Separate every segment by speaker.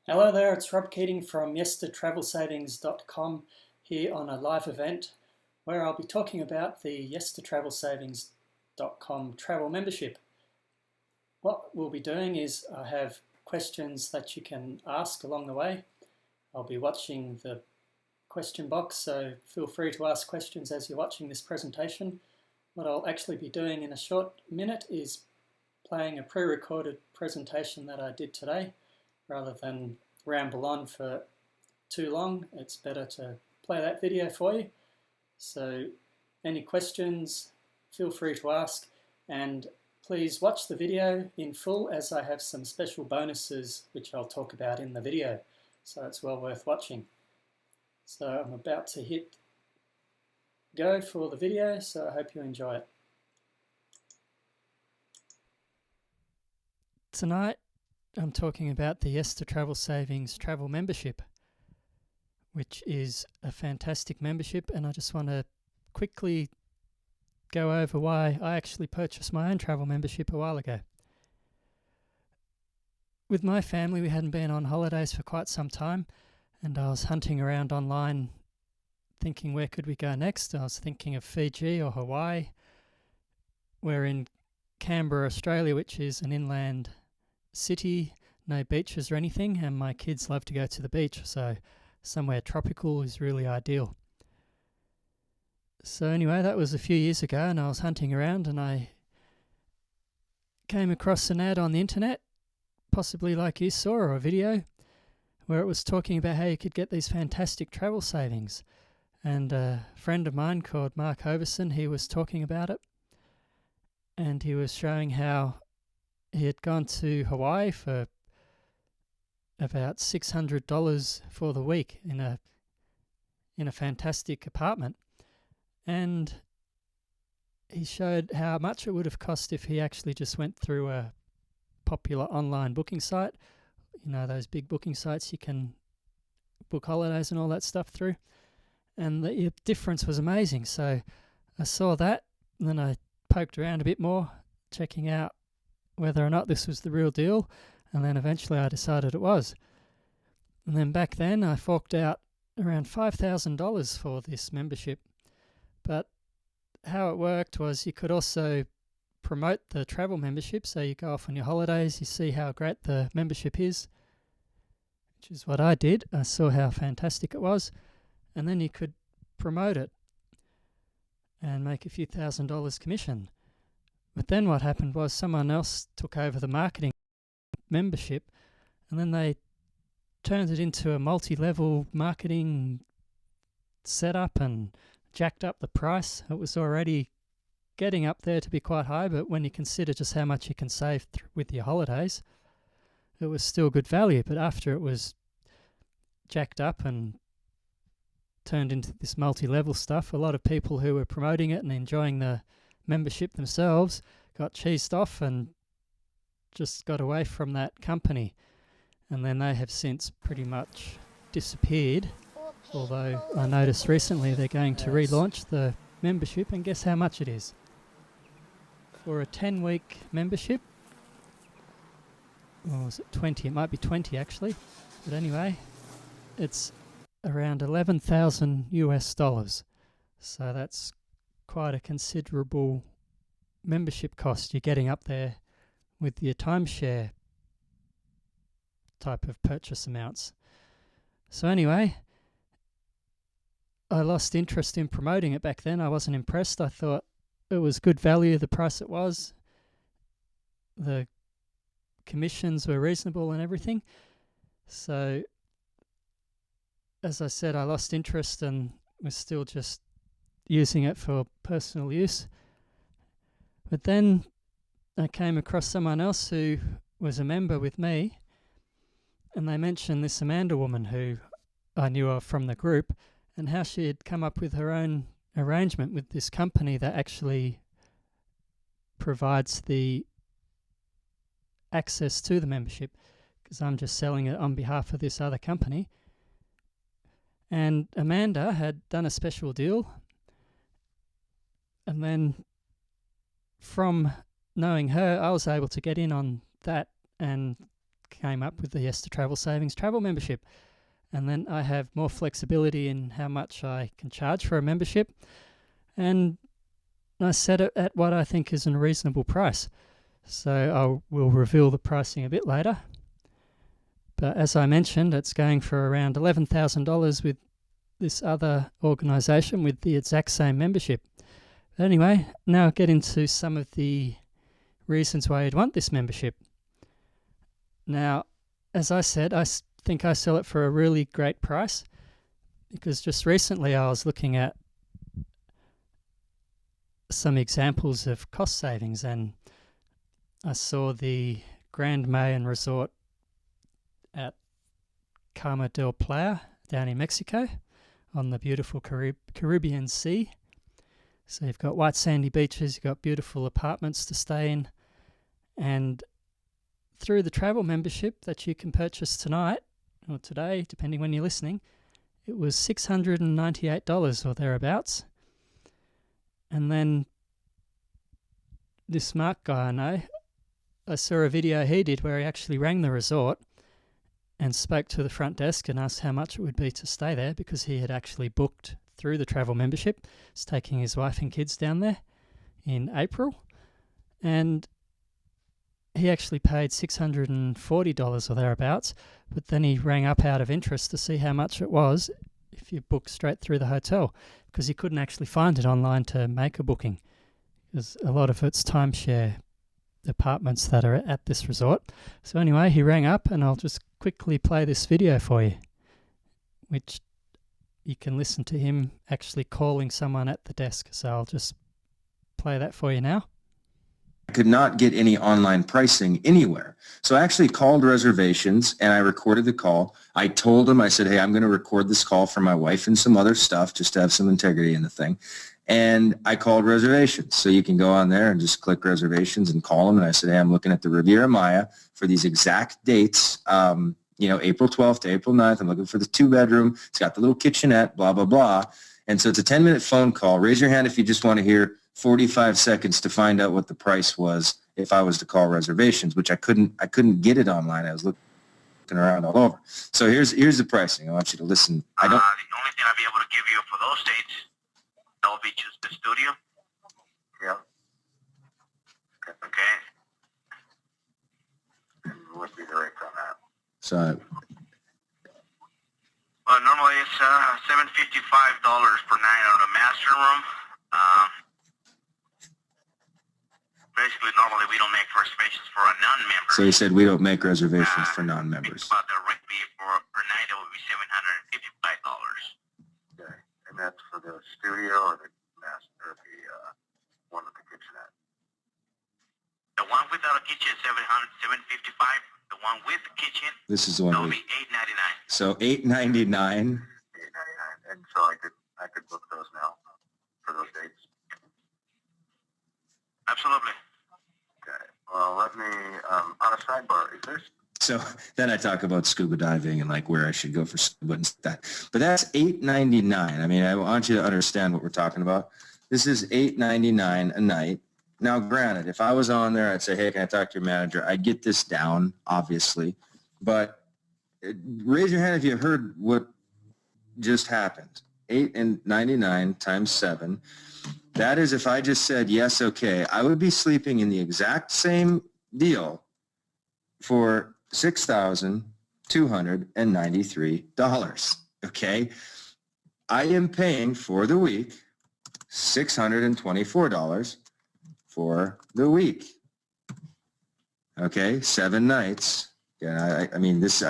Speaker 1: Hello there, it's Rob Keating from yestertravelsavings.com here on a live event where I'll be talking about the yestertravelsavings.com travel membership. What we'll be doing is I have questions that you can ask along the way. I'll be watching the question box, so feel free to ask questions as you're watching this presentation. What I'll actually be doing in a short minute is playing a pre-recorded presentation that I did today. Rather than ramble on for too long, it's better to play that video for you. So any questions, feel free to ask, and please watch the video in full as I have some special bonuses which I'll talk about in the video, so it's well worth watching. So I'm about to hit go for the video, so I hope you enjoy it. Tonight I'm talking about the Yes to Travel Savings travel membership, which is a fantastic membership, and I just want to quickly go over why I actually purchased my own travel membership a while ago. With my family, we hadn't been on holidays for quite some time, and I was hunting around online thinking where could we go next. I was thinking of Fiji or Hawaii. We're in Canberra, Australia, which is an inland city, no beaches or anything, and my kids love to go to the beach, so somewhere tropical is really ideal. So anyway, that was a few years ago, and I was hunting around and I came across an ad on the internet, possibly like you saw, or a video, where it was talking about how you could get these fantastic travel savings. And a friend of mine called Mark Hoverson, he was talking about it, and he was showing how he had gone to Hawaii for about $600 for the week in a fantastic apartment, and he showed how much it would have cost if he actually just went through a popular online booking site. You know, those big booking sites you can book holidays and all that stuff through, and the difference was amazing. So I saw that, and then I poked around a bit more, checking out whether or not this was the real deal, and then eventually I decided it was. And then back then I forked out around $5,000 for this membership. But how it worked was you could also promote the travel membership, so you go off on your holidays, you see how great the membership is, which is what I did. I saw how fantastic it was, and then you could promote it and make a few $1,000s commission. But then what happened was someone else took over the marketing membership, and then they turned it into a multi-level marketing setup and jacked up the price. It was already getting up there to be quite high, but when you consider just how much you can save with your holidays, it was still good value. But after it was jacked up and turned into this multi-level stuff, a lot of people who were promoting it and enjoying the membership themselves got cheesed off and just got away from that company, and then they have since pretty much disappeared, although I noticed recently they're going to relaunch the membership, and guess how much it is? For a 10-week membership, or is it 20? It might be 20 actually, but anyway, it's around $11,000 US. So that's quite a considerable membership cost you're getting up there with your timeshare type of purchase amounts. So anyway, I lost interest in promoting it back then. I wasn't impressed. I thought it was good value, the price it was. The commissions were reasonable and everything. So as I said, I lost interest and was still just using it for personal use. But then I came across someone else who was a member with me, and they mentioned this Amanda woman who I knew of from the group, and how she had come up with her own arrangement with this company that actually provides the access to the membership, because I'm just selling it on behalf of this other company. And Amanda had done a special deal, and then from knowing her, I was able to get in on that and came up with the Yes to Travel Savings travel membership. And then I have more flexibility in how much I can charge for a membership. And I set it at what I think is a reasonable price. So I will reveal the pricing a bit later. But as I mentioned, it's going for around $11,000 with this other organisation with the exact same membership. But anyway, now I'll get into some of the reasons why you'd want this membership. Now, as I said, I think I sell it for a really great price, because just recently I was looking at some examples of cost savings, and I saw the Grand Mayan Resort at Carmen del Playa down in Mexico on the beautiful Caribbean Sea. So you've got white sandy beaches, you've got beautiful apartments to stay in, and through the travel membership that you can purchase tonight or today, depending when you're listening, it was $698 or thereabouts. And then this Mark guy I know, I saw a video he did where he actually rang the resort and spoke to the front desk and asked how much it would be to stay there, because he had actually booked through the travel membership. He's taking his wife and kids down there in April, and he actually paid $640 or thereabouts, but then he rang up out of interest to see how much it was if you booked straight through the hotel, because he couldn't actually find it online to make a booking, because a lot of it's timeshare apartments that are at this resort. So anyway, he rang up, and I'll just quickly play this video for you, which you can listen to him actually calling someone at the desk. So I'll just play that for you now.
Speaker 2: I could not get any online pricing anywhere. So I actually called reservations and I recorded the call. I told them, I said, hey, I'm going to record this call for my wife and some other stuff just to have some integrity in the thing. And I called reservations. So you can go on there and just click reservations and call them. And I said, hey, I'm looking at the Riviera Maya for these exact dates, April 12th to April 9th. I'm looking for the 2-bedroom. It's got the little kitchenette, blah, blah, blah. And so it's a 10-minute phone call. Raise your hand if you just want to hear 45 seconds to find out what the price was if I was to call reservations, which I couldn't get it online. I was looking around all over. So here's the pricing. I want you to listen.
Speaker 3: The only thing I'll be able to give you for those dates, that will be just the studio.
Speaker 4: Yeah.
Speaker 3: Okay.
Speaker 4: And what would be the rates on that?
Speaker 2: So
Speaker 3: Well, normally it's $755 per night on the master room. Basically, normally we don't make reservations for a non-member.
Speaker 2: he said we don't make reservations for non-members.
Speaker 3: About the rate fee for per night, it would be $755.
Speaker 4: Okay. And that's for the studio or the master, or the one with the kitchenette?
Speaker 3: The one without a kitchen is $755. The one with the kitchen,
Speaker 2: This is the
Speaker 3: that
Speaker 2: one.
Speaker 3: will be $899.
Speaker 2: So $899.
Speaker 4: $899. And so I could book those now for those dates?
Speaker 3: Absolutely.
Speaker 4: Okay. Well, let me, on a sidebar, is there...
Speaker 2: So then I talk about scuba diving and like where I should go for scuba and that. But that's $899. I mean, I want you to understand what we're talking about. This is $899 a night. Now, granted, if I was on there, I'd say, hey, can I talk to your manager? I'd get this down, obviously. But raise your hand if you heard what just happened. $899 times 7. That is, if I just said, yes, okay, I would be sleeping in the exact same deal for $6,293, okay? I am paying for the week $624 for the week, okay? 7 nights. Yeah, I mean, this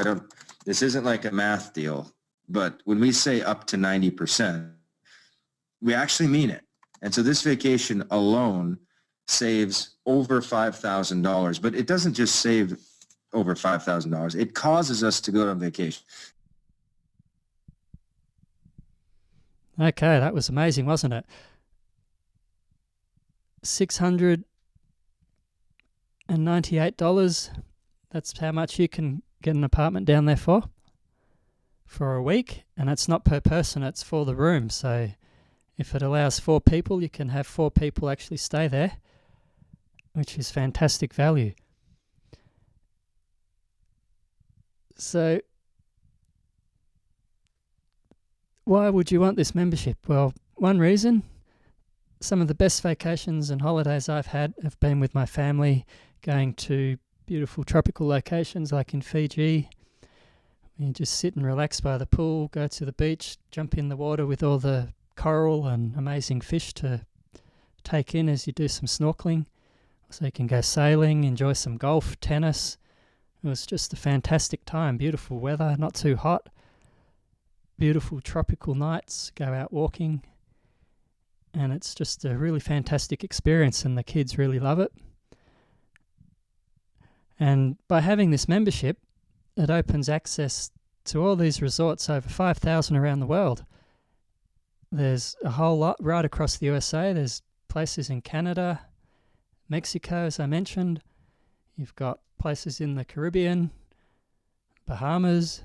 Speaker 2: isn't like a math deal, but when we say up to 90%, we actually mean it. And so this vacation alone saves over $5,000, but it doesn't just save over $5,000. It causes us to go on vacation.
Speaker 1: Okay, that was amazing, wasn't it? $698. That's how much you can get an apartment down there for a week. And it's not per person, it's for the room. So if it allows 4 people, you can have 4 people actually stay there, which is fantastic value. So why would you want this membership? Well, one reason, some of the best vacations and holidays I've had have been with my family, going to beautiful tropical locations like in Fiji. You just sit and relax by the pool, go to the beach, jump in the water with all the coral and amazing fish to take in as you do some snorkeling. So you can go sailing, enjoy some golf, tennis. It was just a fantastic time. Beautiful weather, not too hot. Beautiful tropical nights, go out walking. And it's just a really fantastic experience, and the kids really love it. And by having this membership, it opens access to all these resorts, over 5,000 around the world. There's a whole lot right across the USA. There's places in Canada, Mexico, as I mentioned. You've got places in the Caribbean, Bahamas,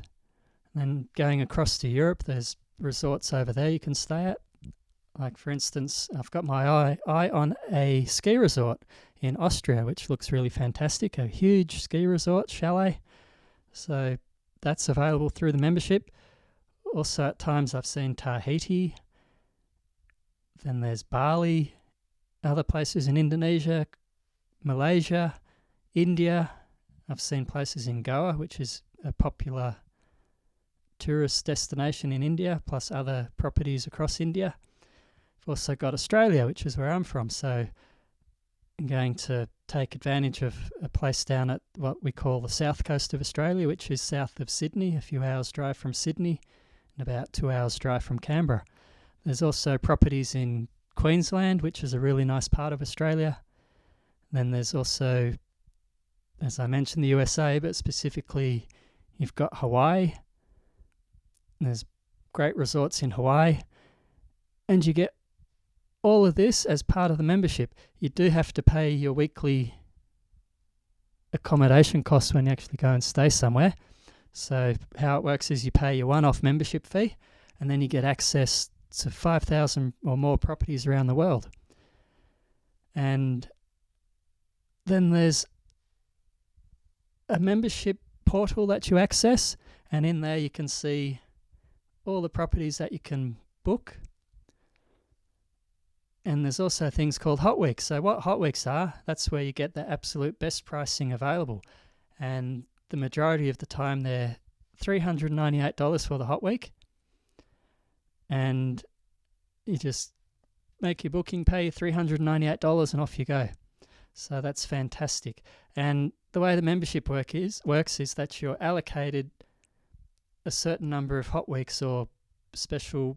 Speaker 1: and then going across to Europe, there's resorts over there you can stay at. Like, for instance, I've got my eye on a ski resort in Austria, which looks really fantastic, a huge ski resort, chalet. So that's available through the membership. Also, at times I've seen Tahiti. Then there's Bali, other places in Indonesia, Malaysia, India. I've seen places in Goa, which is a popular tourist destination in India, plus other properties across India. I've also got Australia, which is where I'm from, so I'm going to take advantage of a place down at what we call the south coast of Australia, which is south of Sydney, a few hours drive from Sydney and about 2 hours drive from Canberra. There's also properties in Queensland, which is a really nice part of Australia. Then there's also, as I mentioned, the USA, but specifically you've got Hawaii. There's great resorts in Hawaii, and you get all of this as part of the membership. You do have to pay your weekly accommodation costs when you actually go and stay somewhere. So how it works is you pay your one-off membership fee, and then you get access to 5,000 or more properties around the world. And then there's a membership portal that you access, and in there you can see all the properties that you can book. And there's also things called hot weeks. So what hot weeks are, that's where you get the absolute best pricing available. And the majority of the time they're $398 for the hot week. And you just make your booking, pay your $398 and off you go. So that's fantastic. And the way the membership works is that you're allocated a certain number of hot weeks or special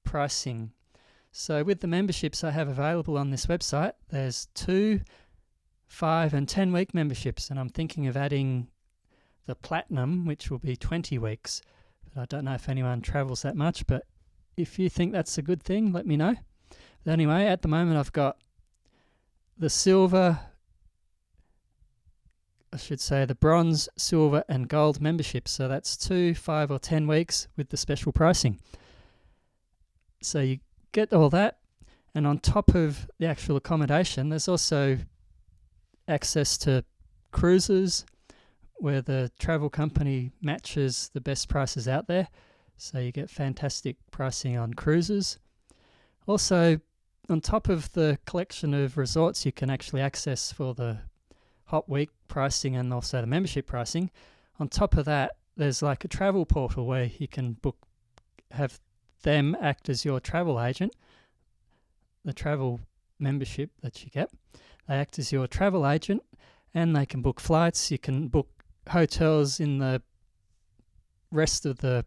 Speaker 1: pricing. So with the memberships I have available on this website, there's 2, 5 and 10 week memberships, and I'm thinking of adding the platinum, which will be 20 weeks. But I don't know if anyone travels that much, but if you think that's a good thing, let me know. But anyway, at the moment I've got the silver, I should say the bronze, silver and gold memberships. So that's 2, 5 or 10 weeks with the special pricing. So you get all that, and on top of the actual accommodation, there's also access to cruises where the travel company matches the best prices out there. So you get fantastic pricing on cruises. Also, on top of the collection of resorts you can actually access for the hot week pricing and also the membership pricing, on top of that, there's like a travel portal where you can book, have them act as your travel agent. The travel membership that you get, they act as your travel agent, and they can book flights. You can book hotels in the rest of the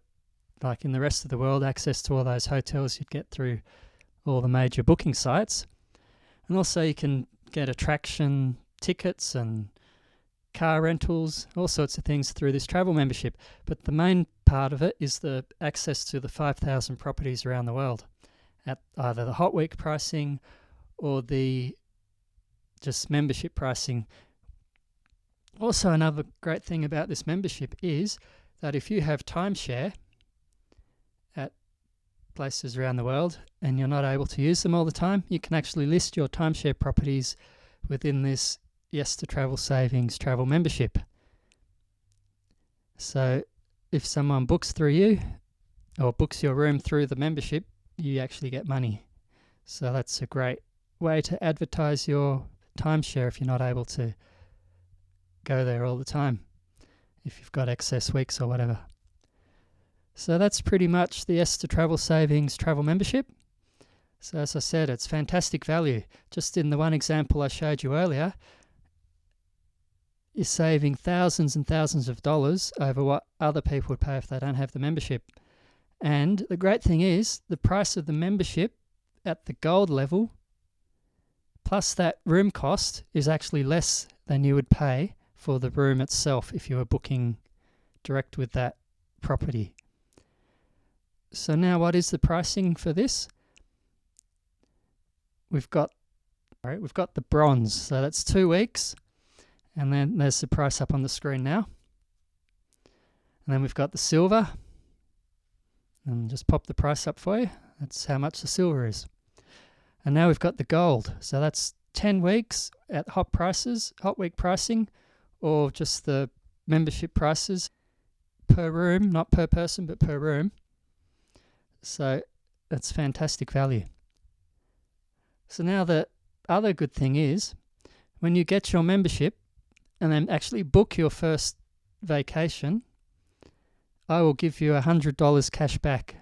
Speaker 1: world, access to all those hotels you'd get through all the major booking sites. And also you can get attraction tickets and car rentals, all sorts of things through this travel membership. But the main part of it is the access to the 5,000 properties around the world at either the hot week pricing or the just membership pricing. Also, another great thing about this membership is that if you have timeshare at places around the world and you're not able to use them all the time, you can actually list your timeshare properties within this Yes to Travel Savings travel membership. So if someone books through you or books your room through the membership, you actually get money. So that's a great way to advertise your timeshare if you're not able to go there all the time, if you've got excess weeks or whatever. So that's pretty much the Esther Travel Savings travel membership. So as I said, it's fantastic value. Just in the one example I showed you earlier, you're saving thousands and thousands of dollars over what other people would pay if they don't have the membership. And the great thing is, the price of the membership at the gold level, plus that room cost, is actually less than you would pay for the room itself if you were booking direct with that property. So now what is the pricing for this? We've got the bronze, so that's 2 weeks, and then there's the price up on the screen now. And then we've got the silver, and just pop the price up for you. That's how much the silver is. And now we've got the gold, so that's 10 weeks at hot week pricing, or just the membership prices per room, not per person, but per room. So that's fantastic value. So now the other good thing is, when you get your membership and then actually book your first vacation, I will give you $100 cash back.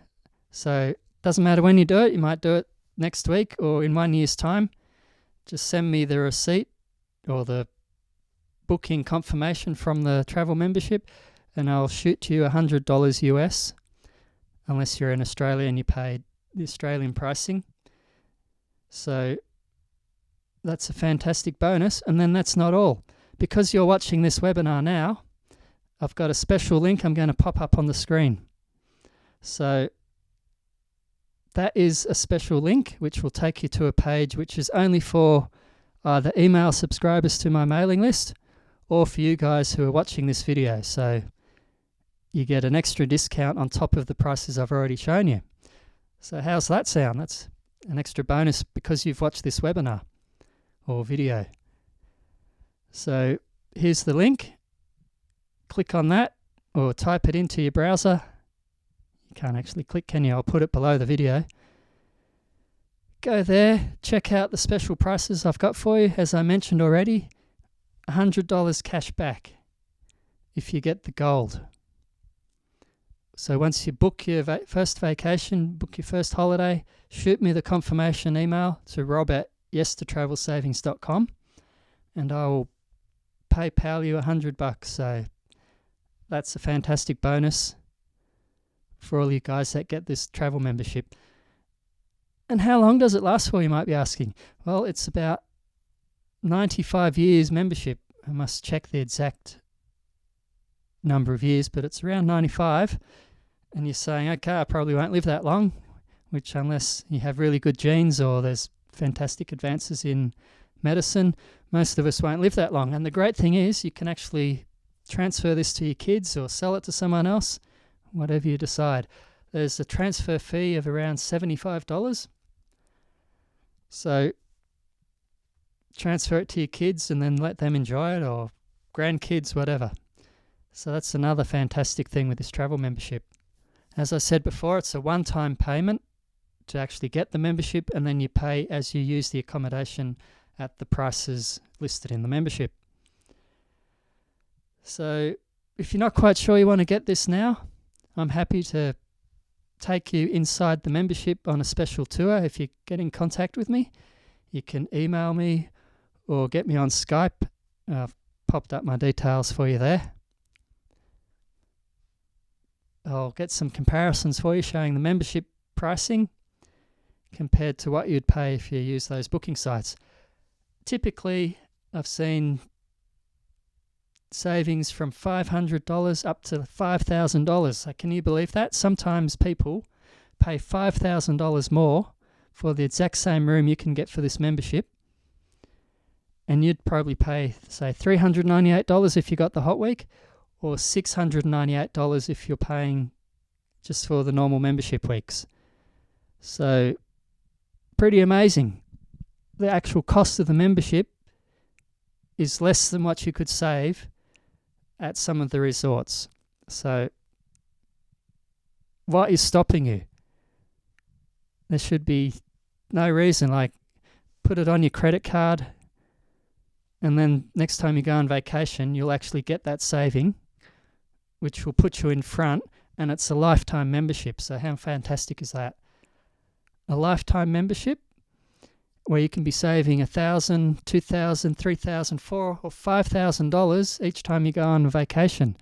Speaker 1: So it doesn't matter when you do it. You might do it next week or in 1 year's time. Just send me the receipt or the booking confirmation from the travel membership, and I'll shoot you $100 US, unless you're in Australia and you paid the Australian pricing. So that's a fantastic bonus. And then that's not all. Because you're watching this webinar now, I've got a special link I'm going to pop up on the screen. So that is a special link which will take you to a page which is only for either email subscribers to my mailing list or for you guys who are watching this video. So you get an extra discount on top of the prices I've already shown you. So how's that sound? That's an extra bonus because you've watched this webinar or video. So here's the link. Click on that or type it into your browser. You can't actually click, can you? I'll put it below the video. Go there, check out the special prices I've got for you. As I mentioned already, $100 cash back if you get the gold. So once you book your first vacation, book your first holiday, shoot me the confirmation email to rob@yestertravelsavings.com and I will PayPal you $100. So that's a fantastic bonus for all you guys that get this travel membership. And how long does it last for, you might be asking? Well, it's about 95 years membership. I must check the exact number of years, but it's around 95. And you're saying, okay, I probably won't live that long, which unless you have really good genes or there's fantastic advances in medicine, most of us won't live that long. And the great thing is you can actually transfer this to your kids or sell it to someone else, whatever you decide. There's a transfer fee of around $75. So transfer it to your kids and then let them enjoy it, or grandkids, whatever. So that's another fantastic thing with this travel membership. As I said before, it's a one-time payment to actually get the membership, and then you pay as you use the accommodation at the prices listed in the membership. So if you're not quite sure you want to get this now, I'm happy to take you inside the membership on a special tour. If you get in contact with me, you can email me or get me on Skype. I've popped up my details for you there. I'll get some comparisons for you showing the membership pricing compared to what you'd pay if you use those booking sites. Typically, I've seen savings from $500 up to $5,000. So can you believe that? Sometimes people pay $5,000 more for the exact same room you can get for this membership. And you'd probably pay, say, $398 if you got the hot week, or $698 if you're paying just for the normal membership weeks. So pretty amazing. The actual cost of the membership is less than what you could save at some of the resorts. So what is stopping you? There should be no reason. Like, put it on your credit card, and then next time you go on vacation, you'll actually get that saving, which will put you in front, and it's a lifetime membership. So how fantastic is that? A lifetime membership where you can be saving $1,000, $2,000, $3,000, $4,000 or $5,000 each time you go on vacation.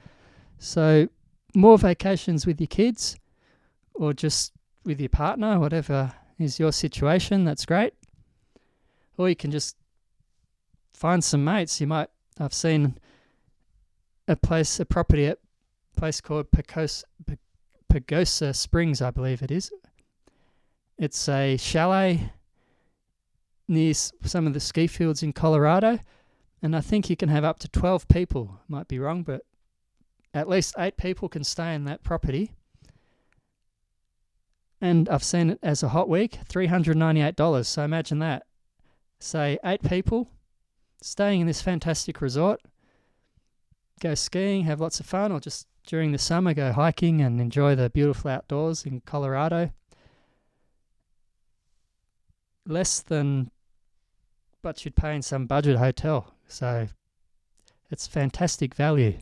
Speaker 1: So more vacations with your kids, or just with your partner, whatever is your situation, that's great. Or you can just find some mates. I've seen a property at a place called Pagosa Springs, I believe it is. It's a chalet near some of the ski fields in Colorado, and I think you can have up to 12 people. Might be wrong, but at least 8 people can stay in that property. And I've seen it as a hot week, $398. So imagine that. Say 8 people staying in this fantastic resort, go skiing, have lots of fun, or just during the summer go hiking and enjoy the beautiful outdoors in Colorado. Less than what you'd pay in some budget hotel. So it's fantastic value.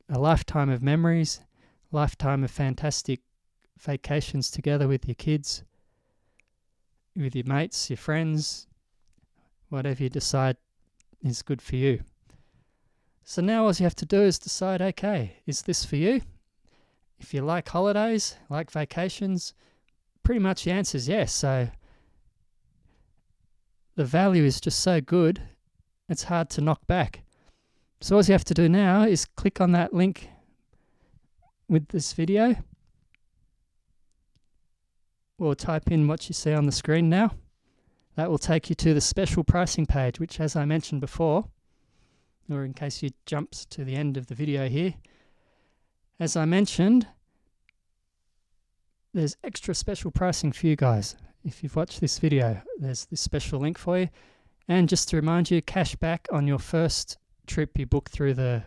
Speaker 1: A lifetime of memories, lifetime of fantastic vacations together with your kids, with your mates, your friends, whatever you decide is good for you. So now all you have to do is decide, okay, is this for you? If you like holidays, like vacations, pretty much the answer is yes. So the value is just so good, it's hard to knock back. So all you have to do now is click on that link with this video, or type in what you see on the screen now. That will take you to the special pricing page, which, as I mentioned before, or in case you jumped to the end of the video here, as I mentioned, there's extra special pricing for you guys. If you've watched this video, there's this special link for you. And just to remind you, cash back on your first trip you book through the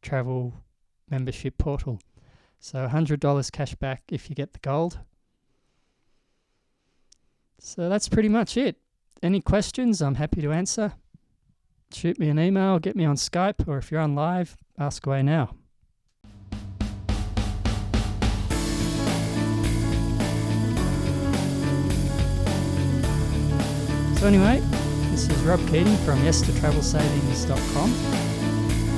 Speaker 1: travel membership portal. So $100 cash back if you get the gold. So that's pretty much it. Any questions, I'm happy to answer. Shoot me an email, get me on Skype, or if you're on live, ask away now. So anyway, this is Rob Keating from yes-to-travelsavings.com.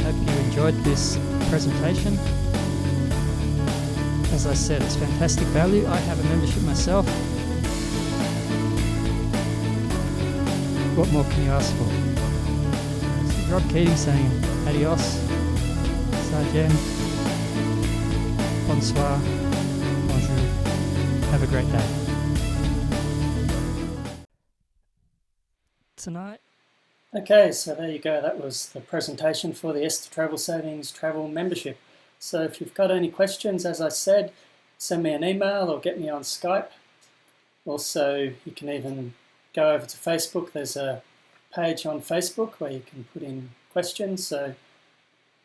Speaker 1: Hope you enjoyed this presentation. As I said, it's fantastic value. I have a membership myself. What more can you ask for? This is Rob Keating saying adios, sajem, bonsoir, bonjour. Have a great day. Tonight. Okay, so there you go. That was the presentation for the Yes to Travel Savings travel membership. So if you've got any questions, as I said, send me an email or get me on Skype. Also, you can even go over to Facebook. There's a page on Facebook where you can put in questions, so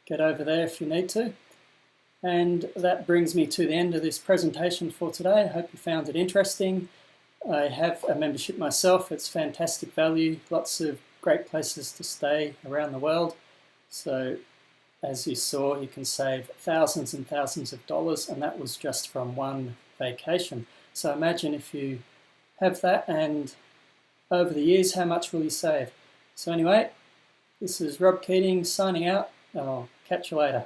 Speaker 1: get over there if you need to. And that brings me to the end of this presentation for today. I hope you found it interesting. I have a membership myself. It's fantastic value, lots of great places to stay around the world. So as you saw, you can save thousands and thousands of dollars, and that was just from one vacation. So imagine if you have that, and over the years, how much will you save? So anyway, this is Rob Keating signing out, and I'll catch you later.